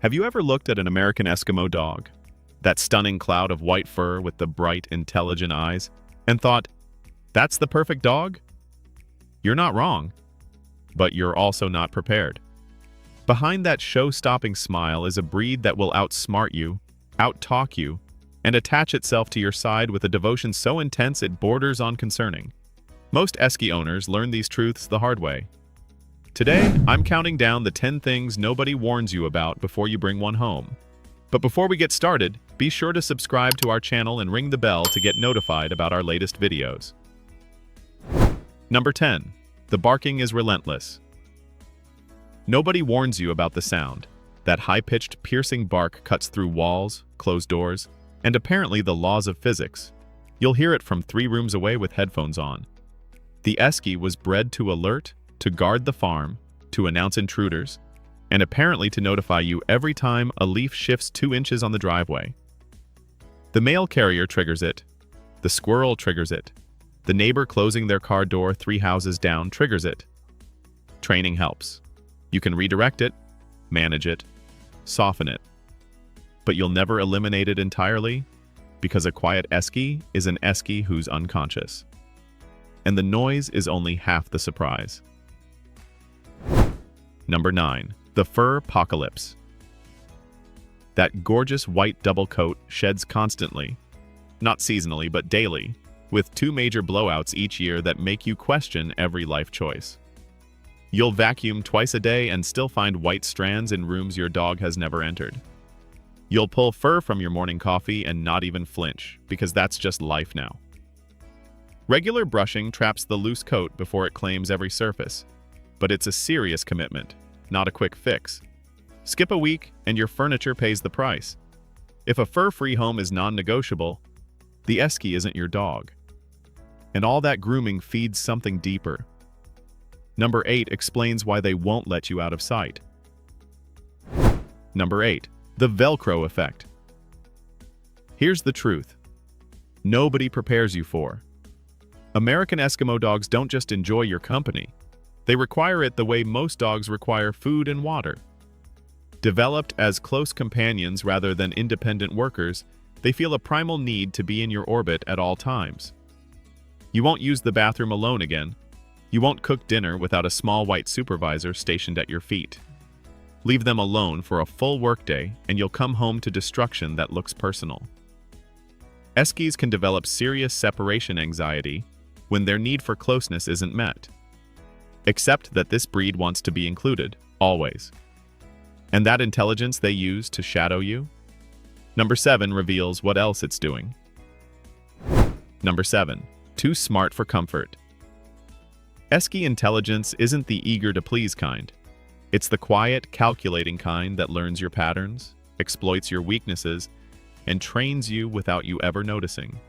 Have you ever looked at an American Eskimo dog, that stunning cloud of white fur with the bright, intelligent eyes, and thought, that's the perfect dog? You're not wrong, but you're also not prepared. Behind that show-stopping smile is a breed that will outsmart you, outtalk you, and attach itself to your side with a devotion so intense it borders on concerning. Most Esky owners learn these truths the hard way. Today, I'm counting down the 10 things nobody warns you about before you bring one home. But before we get started, be sure to subscribe to our channel and ring the bell to get notified about our latest videos. Number 10. The barking is relentless. Nobody warns you about the sound. That high-pitched, piercing bark cuts through walls, closed doors, and apparently the laws of physics. You'll hear it from 3 rooms away with headphones on. The Esky was bred to alert, to guard the farm, to announce intruders, and apparently to notify you every time a leaf shifts 2 inches on the driveway. The mail carrier triggers it. The squirrel triggers it. The neighbor closing their car door 3 houses down triggers it. Training helps. You can redirect it, manage it, soften it. But you'll never eliminate it entirely, because a quiet Esky is an Esky who's unconscious. And the noise is only half the surprise. Number 9. The fur apocalypse. That gorgeous white double coat sheds constantly, not seasonally but daily, with 2 major blowouts each year that make you question every life choice. You'll vacuum twice a day and still find white strands in rooms your dog has never entered. You'll pull fur from your morning coffee and not even flinch, because that's just life now. Regular brushing traps the loose coat before it claims every surface, but it's a serious commitment, not a quick fix. Skip a week and your furniture pays the price. If a fur-free home is non-negotiable, the Esky isn't your dog. And all that grooming feeds something deeper. Number 8 explains why they won't let you out of sight. Number 8. The Velcro effect. Here's the truth. Nobody prepares you for. American Eskimo dogs don't just enjoy your company. They require it the way most dogs require food and water. Developed as close companions rather than independent workers, they feel a primal need to be in your orbit at all times. You won't use the bathroom alone again. You won't cook dinner without a small white supervisor stationed at your feet. Leave them alone for a full workday and you'll come home to destruction that looks personal. Eskies can develop serious separation anxiety when their need for closeness isn't met. Except that this breed wants to be included, always. And that intelligence they use to shadow you? Number 7 reveals what else it's doing. Number 7. Too smart for comfort. Esky intelligence isn't the eager-to-please kind. It's the quiet, calculating kind that learns your patterns, exploits your weaknesses, and trains you without you ever noticing.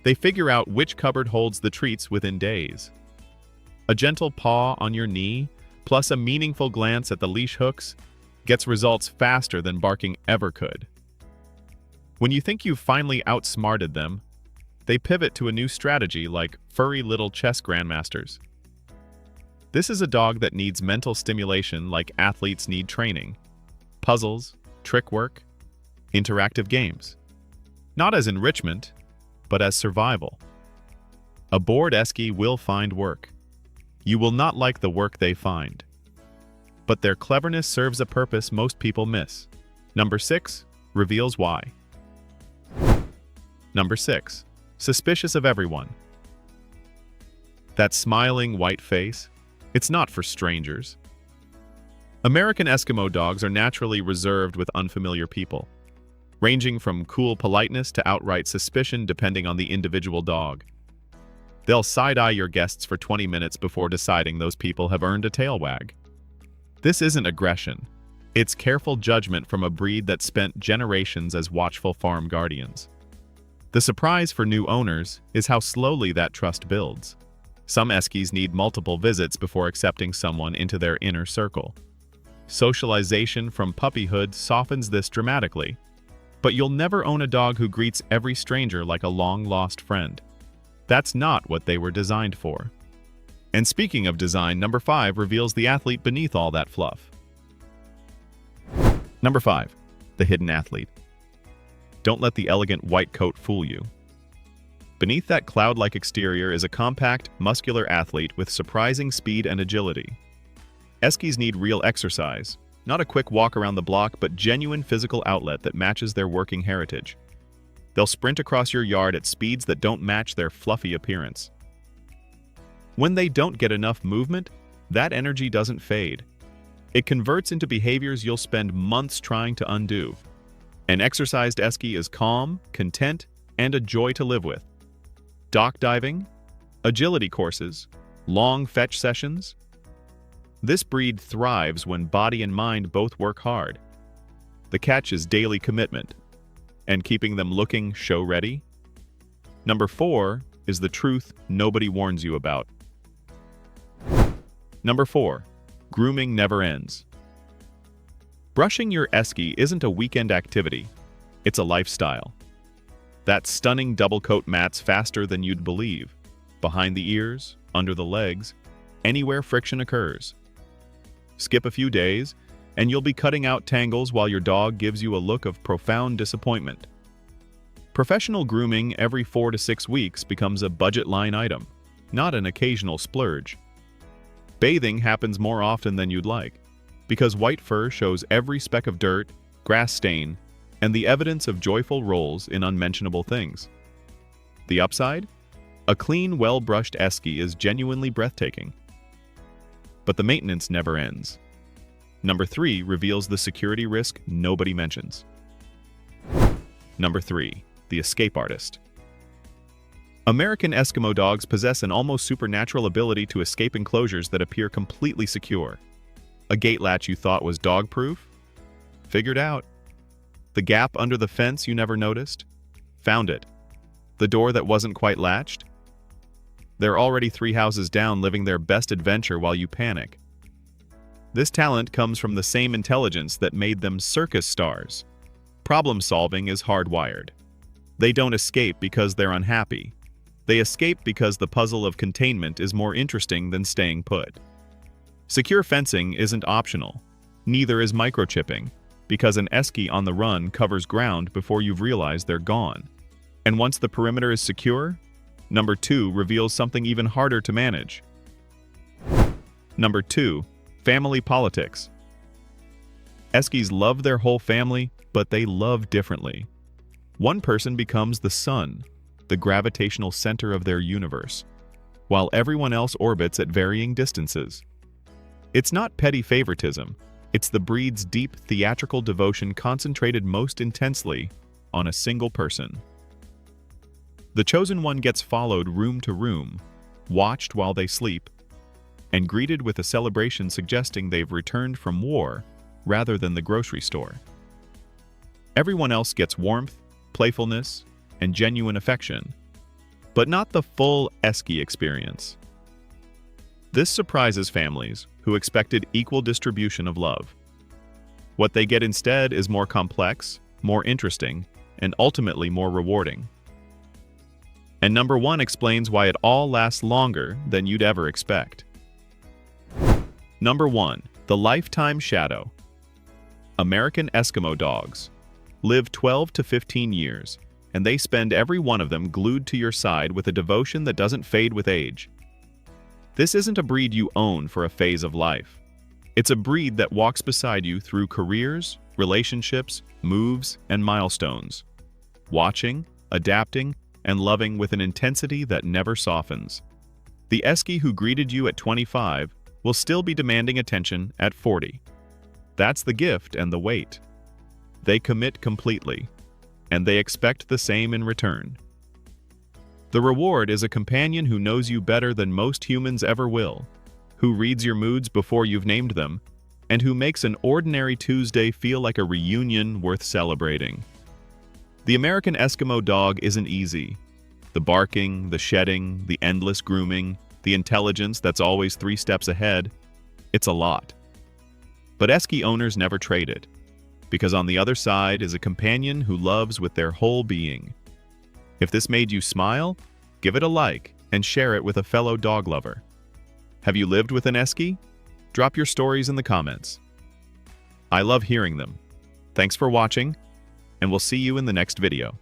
They figure out which cupboard holds the treats within days. A gentle paw on your knee, plus a meaningful glance at the leash hooks, gets results faster than barking ever could. When you think you've finally outsmarted them, they pivot to a new strategy like furry little chess grandmasters. This is a dog that needs mental stimulation like athletes need training. Puzzles, trick work, interactive games. Not as enrichment, but as survival. A bored Esky will find work. You will not like the work they find. But their cleverness serves a purpose most people miss. Number 6 reveals why. Number 6. Suspicious of everyone. That smiling white face, it's not for strangers. American Eskimo dogs are naturally reserved with unfamiliar people, ranging from cool politeness to outright suspicion depending on the individual dog. They'll side-eye your guests for 20 minutes before deciding those people have earned a tail wag. This isn't aggression. It's careful judgment from a breed that spent generations as watchful farm guardians. The surprise for new owners is how slowly that trust builds. Some Eskies need multiple visits before accepting someone into their inner circle. Socialization from puppyhood softens this dramatically, but you'll never own a dog who greets every stranger like a long-lost friend. That's not what they were designed for. And speaking of design, number 5 reveals the athlete beneath all that fluff. Number 5. The hidden athlete. Don't let the elegant white coat fool you. Beneath that cloud-like exterior is a compact, muscular athlete with surprising speed and agility. Eskies need real exercise, not a quick walk around the block, but genuine physical outlet that matches their working heritage. They'll sprint across your yard at speeds that don't match their fluffy appearance. When they don't get enough movement, that energy doesn't fade. It converts into behaviors you'll spend months trying to undo. An exercised Esky is calm, content, and a joy to live with. Dock diving, agility courses, long fetch sessions. This breed thrives when body and mind both work hard. The catch is daily commitment, and keeping them looking show-ready. Number 4 is the truth nobody warns you about. Number 4. Grooming never ends. Brushing your Esky isn't a weekend activity, it's a lifestyle. That stunning double coat mats faster than you'd believe, behind the ears, under the legs, anywhere friction occurs. Skip a few days, and you'll be cutting out tangles while your dog gives you a look of profound disappointment. Professional grooming every 4 to 6 weeks becomes a budget line item, not an occasional splurge. Bathing happens more often than you'd like, because white fur shows every speck of dirt, grass stain, and the evidence of joyful rolls in unmentionable things. The upside? A clean, well-brushed Esky is genuinely breathtaking. But the maintenance never ends. Number 3 reveals the security risk nobody mentions. Number 3. The escape artist. American Eskimo dogs possess an almost supernatural ability to escape enclosures that appear completely secure. A gate latch you thought was dog-proof? Figured out. The gap under the fence you never noticed? Found it. The door that wasn't quite latched? They're already 3 houses down, living their best adventure while you panic. This talent comes from the same intelligence that made them circus stars. Problem solving is hardwired. They don't escape because they're unhappy. They escape because the puzzle of containment is more interesting than staying put. Secure fencing isn't optional. Neither is microchipping, because an Esky on the run covers ground before you've realized they're gone. And once the perimeter is secure, number 2 reveals something even harder to manage. Number 2. Family politics. Eskies love their whole family, but they love differently. One person becomes the sun, the gravitational center of their universe, while everyone else orbits at varying distances. It's not petty favoritism. It's the breed's deep theatrical devotion concentrated most intensely on a single person. The chosen one gets followed room to room, watched while they sleep, and greeted with a celebration suggesting they've returned from war rather than the grocery store. Everyone else gets warmth, playfulness, and genuine affection, but not the full Esky experience. This surprises families who expected equal distribution of love. What they get instead is more complex, more interesting, and ultimately more rewarding. And number 1 explains why it all lasts longer than you'd ever expect. Number 1. The lifetime shadow. American Eskimo dogs live 12 to 15 years, and they spend every one of them glued to your side with a devotion that doesn't fade with age. This isn't a breed you own for a phase of life. It's a breed that walks beside you through careers, relationships, moves, and milestones, watching, adapting, and loving with an intensity that never softens. The Esky who greeted you at 25 will still be demanding attention at 40. That's the gift and the wait. They commit completely, and they expect the same in return. The reward is a companion who knows you better than most humans ever will, who reads your moods before you've named them, and who makes an ordinary Tuesday feel like a reunion worth celebrating. The American Eskimo dog isn't easy. The barking, the shedding, the endless grooming, the intelligence that's always 3 steps ahead, it's a lot. But Esky owners never trade it, because on the other side is a companion who loves with their whole being. If this made you smile, give it a like and share it with a fellow dog lover. Have you lived with an Esky? Drop your stories in the comments. I love hearing them. Thanks for watching, and we'll see you in the next video.